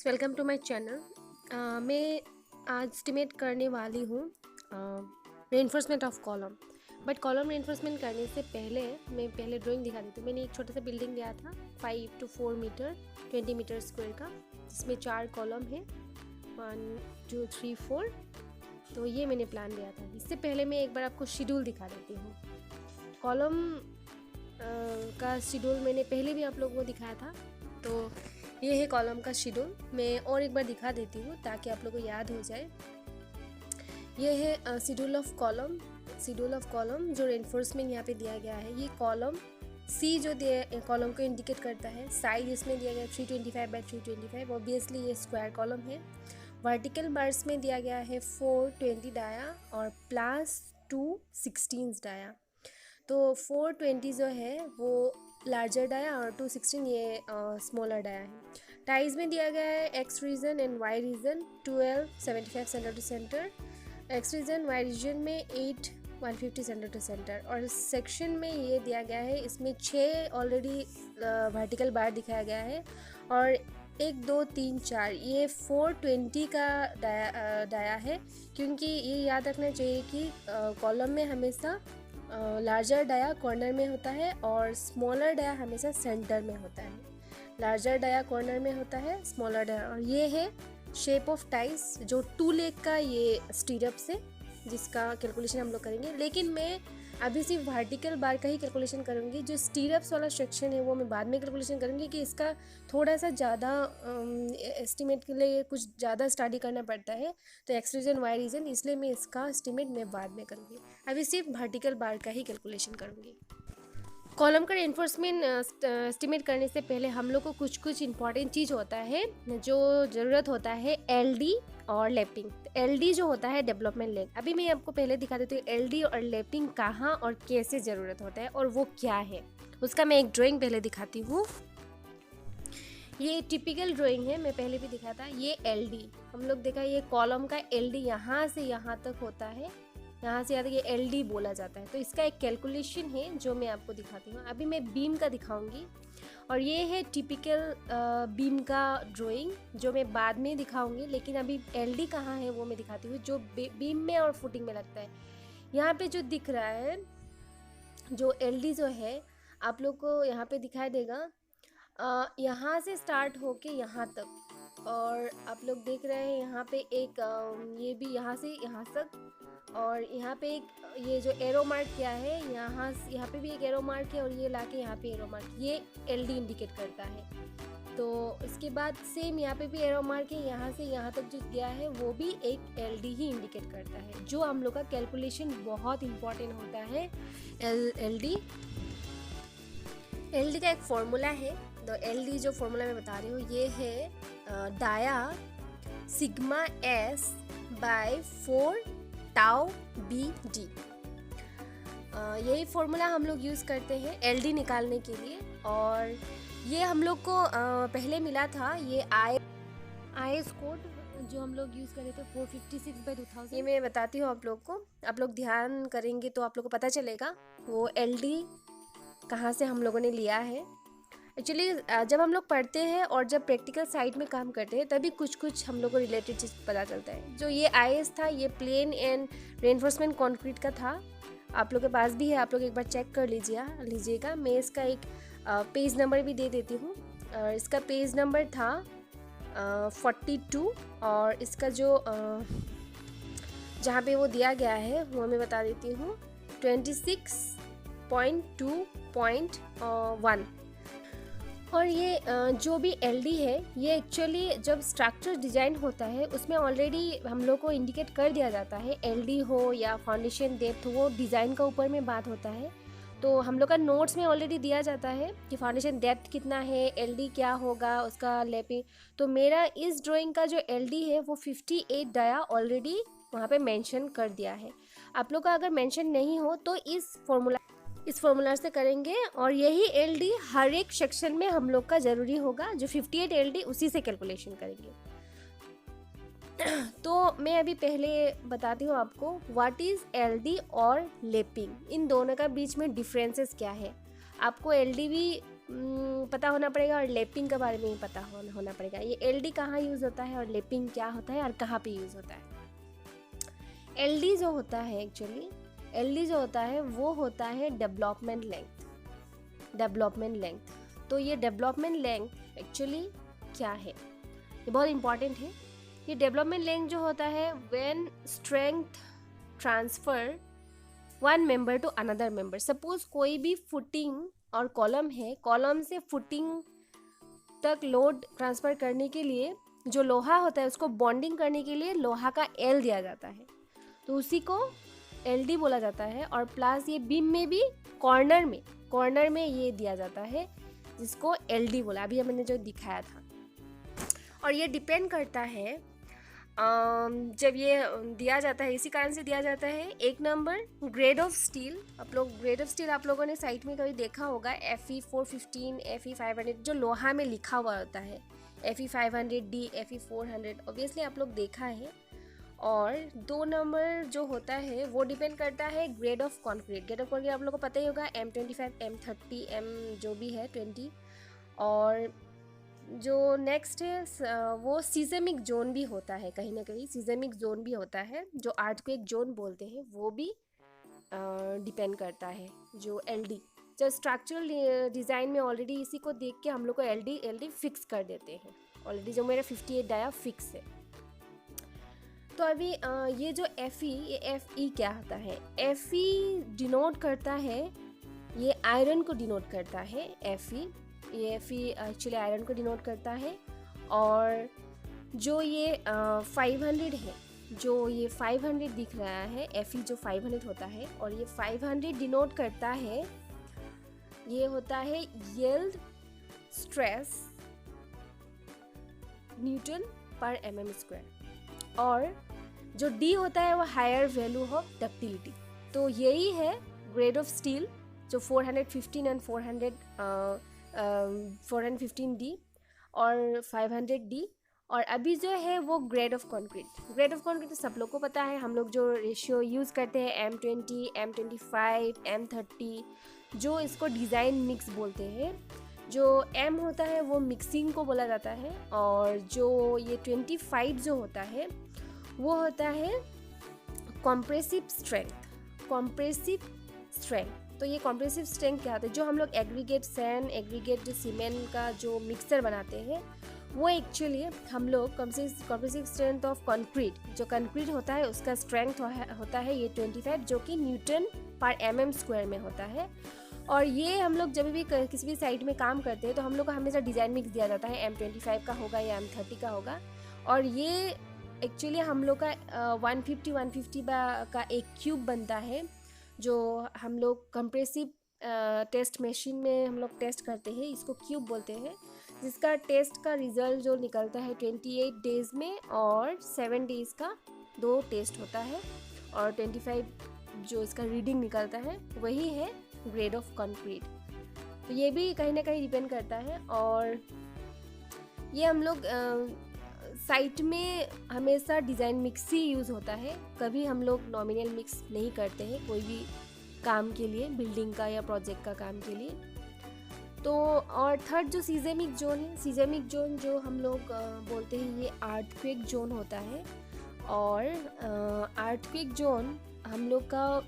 Guys, welcome to my channel. मैं आज estimate करने वाली हूँ reinforcement of column. But column reinforcement करने से पहले मैं पहले ड्राइंग दिखा देती हूँ। मैंने एक छोटा सा बिल्डिंग लिया था 5 to 4 मीटर 20 मीटर स्क्वायर का, जिसमें 4 कॉलम है 1 2 3 4। तो ये मैंने प्लान लिया था। इससे पहले मैं एक बार आपको शेड्यूल दिखा देती हूँ। कॉलम का शेड्यूल मैंने पहले भी आप लोगों को दिखाया था। तो ये है कॉलम का शेड्यूल। मैं और एक बार दिखा देती हूँ ताकि आप लोगों को याद हो जाए। ये है शेड्यूल ऑफ कॉलम जो रेनफोर्समेंट यहाँ पे दिया गया है। ये कॉलम सी जो कॉलम को इंडिकेट करता है, साइज इसमें दिया गया है 325 बाई 325। ऑब्वियसली ये स्क्वायर कॉलम है। वर्टिकल बार्स में दिया गया है 420 डाया और प्लस 216 डाया। तो 420 जो है वो लार्जर डाया और 216 ये स्मॉलर डाया है। टाइज में दिया गया है x region and y region 12 75 centre to centre, x region y region में 8 150 सेंटर टू सेंटर। और सेक्शन में ये दिया गया है, इसमें 6 ऑलरेडी वर्टिकल बार दिखाया गया है और 1 2 3 4 ये 420 का डाया है, क्योंकि ये याद रखना चाहिए कि कॉलम में हमेशा लार्जर डाया कॉर्नर में होता है और स्मॉलर डाया हमेशा सेंटर में होता है। लार्जर डाया कॉर्नर में होता है, स्मॉलर डाया। और ये है शेप ऑफ टाइस जो 2 लेग का ये स्टीरअप से, जिसका कैलकुलेशन हम लोग करेंगे। लेकिन मैं अभी सिर्फ वर्टिकल बार का ही कैलकुलेशन करूँगी। जो स्टीरअप्स वाला सेक्शन है वो मैं बाद में कैलकुलेशन करूँगी, कि इसका थोड़ा सा ज़्यादा एस्टिमेट के लिए कुछ ज़्यादा स्टडी करना पड़ता है। तो एक्स रीजन वाई रीजन, इसलिए मैं इसका एस्टिमेट मैं बाद में करूँगी। अभी सिर्फ वर्टिकल बार का ही कैलकुलेशन करूँगी। कॉलम का रेनफोर्समेंट एस्टिमेट करने से पहले हम लोग को कुछ इंपॉर्टेंट चीज़ होता है जो ज़रूरत होता है, एलडी और लैपिंग। एलडी जो होता है डेवलपमेंट लेग। अभी मैं आपको पहले दिखा देती हूँ एलडी और लैपिंग कहाँ और कैसे ज़रूरत होता है और वो क्या है। उसका मैं एक ड्राइंग पहले दिखाती हूँ। ये टिपिकल ड्राइंग है, मैं पहले भी दिखाया था। ये एलडी हम लोग देखा, ये कॉलम का एलडी यहाँ से यहाँ तक होता है, यहाँ से यहाँ तक ये एलडी बोला जाता है। तो इसका एक कैलकुलेशन है जो मैं आपको दिखाती हूँ। अभी मैं बीम का दिखाऊंगी और ये है टिपिकल बीम का ड्राइंग जो मैं बाद में दिखाऊंगी। लेकिन अभी एलडी कहाँ है वो मैं दिखाती हूँ, जो बीम में और फुटिंग में लगता है। यहाँ पे जो दिख रहा है, जो एलडी जो है आप लोग को यहाँ पे दिखाई देगा, यहाँ से स्टार्ट होके यहाँ तक। और आप लोग देख रहे हैं यहाँ पे एक ये भी यहाँ से यहाँ तक, और यहाँ पे एक ये जो एरो मार्क किया है, यहाँ पे भी एक एरो मार्क है और ये लाके यहाँ पे एरो मार्क, ये एलडी इंडिकेट करता है। तो इसके बाद सेम यहाँ पे भी एरो मार्क है, यहाँ से यहाँ तक जो गया है वो भी एक एलडी ही इंडिकेट करता है। जो हम लोग का कैलकुलेशन बहुत इंपॉर्टेंट होता है। एलडी का एक फॉर्मूला है। तो एलडी जो फॉर्मूला मैं बता रही हूँ ये है dia sigma s by 4 tau b d. यही फॉर्मूला हम लोग यूज़ करते हैं एलडी निकालने के लिए। और ये हम लोग को पहले मिला था, ये IS कोड जो हम लोग यूज़ कर रहे थे 456/2000। ये मैं बताती हूँ आप लोग को, आप लोग ध्यान करेंगे तो आप लोग को पता चलेगा वो एलडी कहाँ से हम लोगों ने लिया है। एक्चुअली जब हम लोग पढ़ते हैं और जब प्रैक्टिकल साइड में काम करते हैं तभी कुछ हम लोग को रिलेटेड चीज़ पता चलता है। जो ये IS था ये प्लेन एंड रेनफोर्समेंट कंक्रीट का था। आप लोग के पास भी है, आप लोग एक बार चेक कर लीजिएगा। मैं इसका एक पेज नंबर भी दे देती हूँ। इसका पेज नंबर था 42 और इसका जो जहाँ पे वो दिया गया है वो मैं बता देती हूँ 26.2.1। और ये जो भी एलडी है ये एक्चुअली जब स्ट्रक्चर डिज़ाइन होता है उसमें ऑलरेडी हम लोग को इंडिकेट कर दिया जाता है। एलडी हो या फाउंडेशन डेप्थ हो, वो डिज़ाइन का ऊपर में बात होता है। तो हम लोग का नोट्स में ऑलरेडी दिया जाता है कि फाउंडेशन डेप्थ कितना है, एलडी क्या होगा, उसका लैपिंग। तो मेरा इस ड्राइंग का जो एलडी है वो 58 डाया ऑलरेडी वहाँ पे मेंशन कर दिया है। आप लोग का अगर मेंशन नहीं हो तो इस फॉर्मूला से करेंगे। और यही एलडी हर एक सेक्शन में हम लोग का ज़रूरी होगा। जो 58 एलडी उसी से कैलकुलेशन करेंगे। तो मैं अभी पहले बताती हूँ आपको व्हाट इज़ एलडी और लैपिंग, इन दोनों का बीच में डिफरेंसेस क्या है। आपको एलडी भी पता होना पड़ेगा और लैपिंग के बारे में भी पता होना पड़ेगा। ये एलडी कहाँ यूज़ होता है और लैपिंग क्या होता है और कहाँ पे यूज़ होता है। एलडी जो होता है एक्चुअली, एलडी जो होता है वो होता है डेवलपमेंट लेंथ। तो ये डेवलपमेंट लेंथ एक्चुअली क्या है, ये बहुत इंपॉर्टेंट है। ये डेवलपमेंट लेंथ जो होता है when strength transfer one member to another member. Suppose कोई भी फुटिंग और कॉलम है, कॉलम से फुटिंग तक लोड ट्रांसफ़र करने के लिए जो लोहा होता है उसको बॉन्डिंग करने के लिए लोहा का एल दिया जाता है, तो उसी को एलडी बोला जाता है। और प्लस ये बीम में भी कॉर्नर में ये दिया जाता है जिसको एलडी बोला, अभी मैंने जो दिखाया था। और ये डिपेंड करता है जब ये दिया जाता है, इसी कारण से दिया जाता है। एक नंबर ग्रेड ऑफ स्टील, आप लोगों ने साइट में कभी देखा होगा FE 415, FE 500 जो लोहा में लिखा हुआ होता है, FE 500D, FE 400 ऑब्वियसली आप लोग देखा है। और 2 नंबर जो होता है वो डिपेंड करता है ग्रेड ऑफ कॉन्क्रीट। आप लोगों को पता ही होगा M25, M30, M जो भी है 20। और जो नेक्स्ट है वो सीज़मिक जोन भी होता है, कहीं ना कहीं सीज़मिक जोन भी होता है जो अर्थक्वेक जोन बोलते हैं, वो भी डिपेंड करता है। जो एलडी जो स्ट्रक्चरल डिज़ाइन में ऑलरेडी इसी को देख के हम लोग को एलडी फिक्स कर देते हैं। ऑलरेडी जो मेरा 58 डाया फिक्स है। तो अभी ये जो FE क्या होता है, FE डिनोट करता है, ये आयरन को डिनोट करता है। ये FE एक्चुअली आयरन को डिनोट करता है। और जो ये 500 है, जो ये 500 दिख रहा है, FE जो 500 होता है, और ये 500 डिनोट करता है, ये होता है यील्ड स्ट्रेस न्यूटन पर mm²। और जो D होता है वो हायर वैल्यू ऑफ डक्टिलिटी। तो यही है ग्रेड ऑफ स्टील जो 415 एंड 415D और 500D। और अभी जो है वो ग्रेड ऑफ कंक्रीट तो सब लोग को पता है। हम लोग जो रेशियो यूज़ करते हैं M20, M25, M30, जो इसको डिज़ाइन मिक्स बोलते हैं। जो M होता है वो मिक्सिंग को बोला जाता है। और जो ये 25 जो होता है वो होता है कॉम्प्रेसिव स्ट्रेंथ। तो ये कॉम्प्रेसिव स्ट्रेंथ क्या होता है, जो हम लोग एग्रीगेट सैंड, एग्रीगेट सीमेंट का जो मिक्सर बनाते हैं, वो एक्चुअली हम लोग कॉम्प्रेसिव स्ट्रेंथ ऑफ कंक्रीट, जो कंक्रीट होता है उसका स्ट्रेंथ होता है ये 25, जो कि न्यूटन पर mm² में होता है। और ये हम लोग जब भी किसी भी साइट में काम करते हैं तो हम लोग को हमेशा डिज़ाइन मिक्स दिया जाता है, M25 का होगा या M30 का होगा। और ये एक्चुअली हम लोग का 150 का एक क्यूब बनता है, जो हम लोग कंप्रेसिव टेस्ट मशीन में हम लोग टेस्ट करते हैं, इसको क्यूब बोलते हैं। जिसका टेस्ट का रिज़ल्ट जो निकलता है 28 डेज़ में, और 7 डेज़ का 2 टेस्ट होता है, और 25 जो इसका रीडिंग निकलता है वही है ग्रेड ऑफ कंक्रीट। तो ये भी कहीं ना कहीं डिपेंड करता है। और ये हम लोग साइट में हमेशा डिज़ाइन मिक्स ही यूज़ होता है, कभी हम लोग नॉमिनल मिक्स नहीं करते हैं कोई भी काम के लिए, बिल्डिंग का या प्रोजेक्ट का काम के लिए। तो और थर्ड जो सीज़मिक जोन है, सीज़मिक जोन जो हम लोग बोलते हैं, ये अर्थक्वेक जोन होता है। और अर्थक्वेक जोन हम लोग का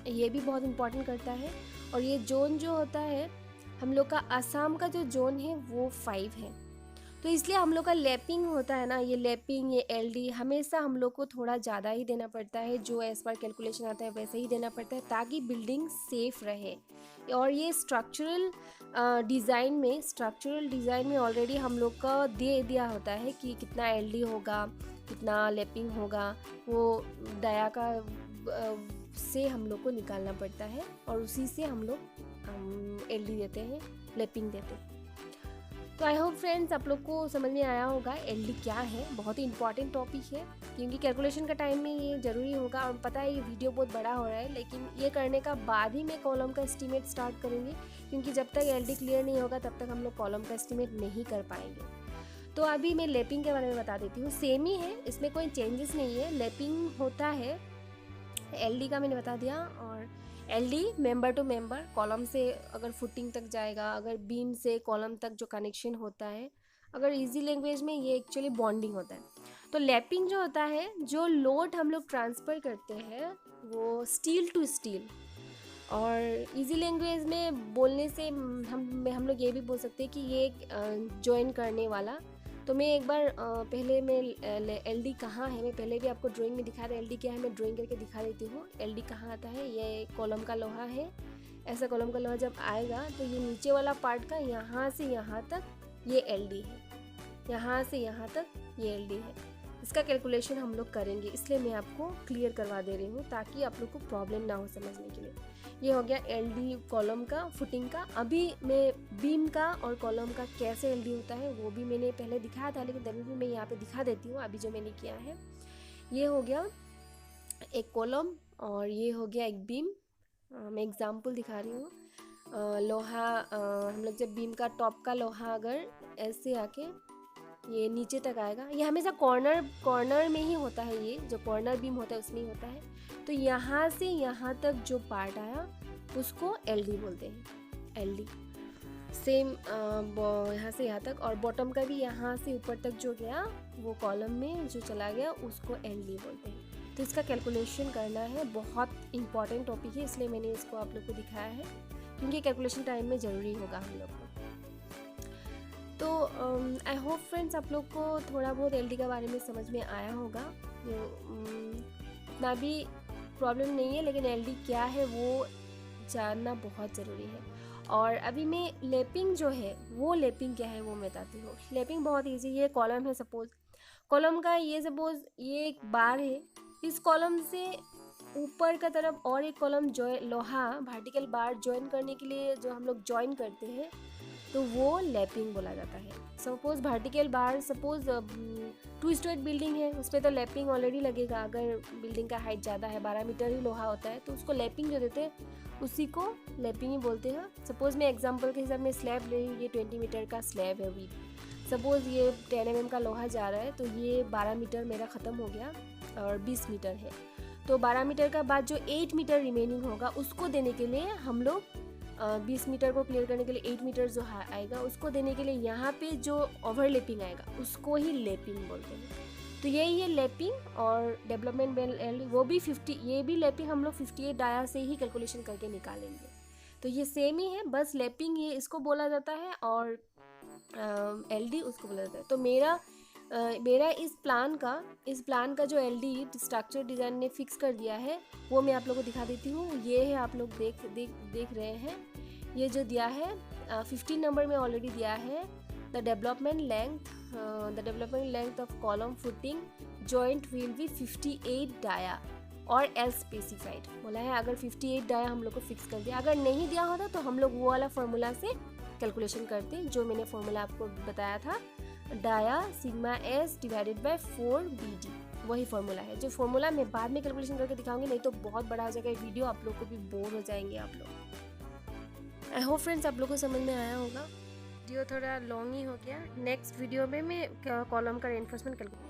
ये भी बहुत इम्पोर्टेंट करता है। और ये जोन जो होता है हम लोग का असम का जो जोन है वो 5 है। तो इसलिए हम लोग का लैपिंग होता है ना, ये लैपिंग, ये एलडी हमेशा हम लोग को थोड़ा ज़्यादा ही देना पड़ता है, जो एज पर कैलकुलेशन आता है वैसे ही देना पड़ता है, ताकि बिल्डिंग सेफ रहे। और ये स्ट्रक्चरल डिज़ाइन में ऑलरेडी हम लोग का दे दिया होता है कि कितना एलडी होगा, कितना लैपिंग होगा, वो डाया का से हम लोग को निकालना पड़ता है, और उसी से हम लोग एलडी देते हैं, लैपिंग देते हैं। तो आई होप फ्रेंड्स आप लोग को समझ में आया होगा एलडी क्या है। बहुत ही इंपॉर्टेंट टॉपिक है, क्योंकि कैलकुलेशन का टाइम में ये ज़रूरी होगा। और पता है ये वीडियो बहुत बड़ा हो रहा है, लेकिन ये करने का बाद ही मैं कॉलम का एस्टीमेट स्टार्ट करूँगी, क्योंकि जब तक एलडी क्लियर नहीं होगा तब तक हम लोग कॉलम का एस्टीमेट नहीं कर पाएंगे। तो अभी मैं लैपिंग के बारे में बता देती हूँ। सेम ही है, इसमें कोई चेंजेस नहीं है। लैपिंग होता है, एलडी का मैंने बता दिया। और L D member to member, column से अगर फुटिंग तक जाएगा, अगर बीम से कॉलम तक जो कनेक्शन होता है, अगर इजी लैंग्वेज में ये एक्चुअली बॉन्डिंग होता है। तो लैपिंग जो होता है, जो लोड हम लोग ट्रांसफ़र करते हैं वो स्टील टू स्टील, और इजी लैंग्वेज में बोलने से हम लोग ये भी बोल सकते हैं कि ये एक जॉइन करने वाला। तो मैं एक बार पहले मैं एलडी कहाँ है, मैं पहले भी आपको ड्राइंग में दिखा रहा, एलडी क्या है मैं ड्राइंग करके दिखा देती हूँ। एलडी कहाँ आता है, ये कॉलम का लोहा है। ऐसा कॉलम का लोहा जब आएगा तो ये नीचे वाला पार्ट का यहाँ से यहाँ तक ये एलडी है, यहाँ से यहाँ तक ये एलडी है। इसका कैलकुलेशन हम लोग करेंगे, इसलिए मैं आपको क्लियर करवा दे रही हूँ ताकि आप लोग को प्रॉब्लम ना हो समझने के लिए। ये हो गया एलडी कॉलम का, फुटिंग का। अभी मैं बीम का और कॉलम का कैसे एलडी होता है वो भी मैंने पहले दिखाया था, लेकिन तभी भी मैं यहाँ पे दिखा देती हूँ अभी जो मैंने किया है। ये हो गया एक कॉलम और ये हो गया एक बीम। मैं एग्जांपल दिखा रही हूँ। लोहा हम लोग जब बीम का टॉप का लोहा अगर ऐसे आके ये नीचे तक आएगा, ये हमेशा कॉर्नर में ही होता है, ये जो कॉर्नर बीम होता है उसमें ही होता है। तो यहाँ से यहाँ तक जो पार्ट आया उसको एलडी बोलते हैं, एलडी। सेम यहाँ से यहाँ तक, और बॉटम का भी यहाँ से ऊपर तक जो गया वो कॉलम में जो चला गया उसको एलडी बोलते हैं। तो इसका कैलकुलेशन करना है, बहुत इंपॉर्टेंट टॉपिक है, इसलिए मैंने इसको आप लोग को दिखाया है क्योंकि कैलकुलेशन टाइम में ज़रूरी होगा हम लोग को। तो आई होप फ्रेंड्स आप लोग को थोड़ा बहुत एलडी के बारे में समझ में आया होगा। इतना भी प्रॉब्लम नहीं है, लेकिन एलडी क्या है वो जानना बहुत ज़रूरी है। और अभी मैं लैपिंग जो है वो लैपिंग क्या है वो मैं बताती हूँ। लैपिंग बहुत ईजी है। कॉलम है, सपोज कॉलम का ये सपोज ये एक बार है, इस कॉलम से ऊपर का तरफ और एक कॉलम जो लोहा वर्टिकल बार ज्वाइन करने के लिए जो हम लोग ज्वाइन करते हैं तो वो लैपिंग बोला जाता है। Suppose vertical bar, suppose 2 storage building है, उस पर तो लैपिंग ऑलरेडी लगेगा। अगर बिल्डिंग का हाइट ज़्यादा है, 12 मीटर ही लोहा होता है, तो उसको लैपिंग जो देते हैं उसी को लैपिंग ही बोलते हैं। सपोज मैं एग्जांपल के हिसाब में स्लैब ले रही हूँ, ये 20 मीटर का स्लैब है विथ। सपोज ये 10 mm का लोहा जा रहा है, तो ये 12 मीटर मेरा ख़त्म हो गया और 20 मीटर है। तो 12 मीटर का बाद जो 8 मीटर रिमेनिंग होगा उसको देने के लिए हम लोग 20 मीटर को क्लियर करने के लिए 8 मीटर जो आएगा उसको देने के लिए यहाँ पे जो ओवरलैपिंग आएगा उसको ही लैपिंग बोलते हैं। तो यही है लैपिंग। और डेवलपमेंट बेल वो भी 50, ये भी लैपिंग हम लोग 58 डाया से ही कैलकुलेशन करके निकालेंगे। तो ये सेम ही है, बस लैपिंग ये इसको बोला जाता है और एलडी उसको बोला जाता है। तो मेरा इस प्लान का जो एलडी स्ट्रक्चर डिज़ाइन ने फिक्स कर दिया है वो मैं आप लोगों को दिखा देती हूँ। ये है, आप लोग देख रहे हैं, ये जो दिया है 15 नंबर में ऑलरेडी दिया है। The development length of column footing joint will be 58 dia और एल स्पेसिफाइड बोला है। अगर 58 डाया हम लोग को फिक्स कर दिया, अगर नहीं दिया होता तो हम लोग वो वाला फॉर्मूला से कैलकुलेशन करते जो मैंने फॉर्मूला आपको बताया था, dia sigma s divided by 4BD, वही फॉर्मूला है। जो फॉर्मूला मैं बाद में कैलकुलेशन करके दिखाऊंगी, नहीं तो बहुत बड़ा हो जाएगा वीडियो, आप लोग को भी बोर हो जाएंगे आप लोग। आई होप फ्रेंड्स आप लोग को समझ में आया होगा। वीडियो थोड़ा लॉन्ग ही हो गया। नेक्स्ट वीडियो में मैं कॉलम का रेनफोर्समेंट कैलकुलेट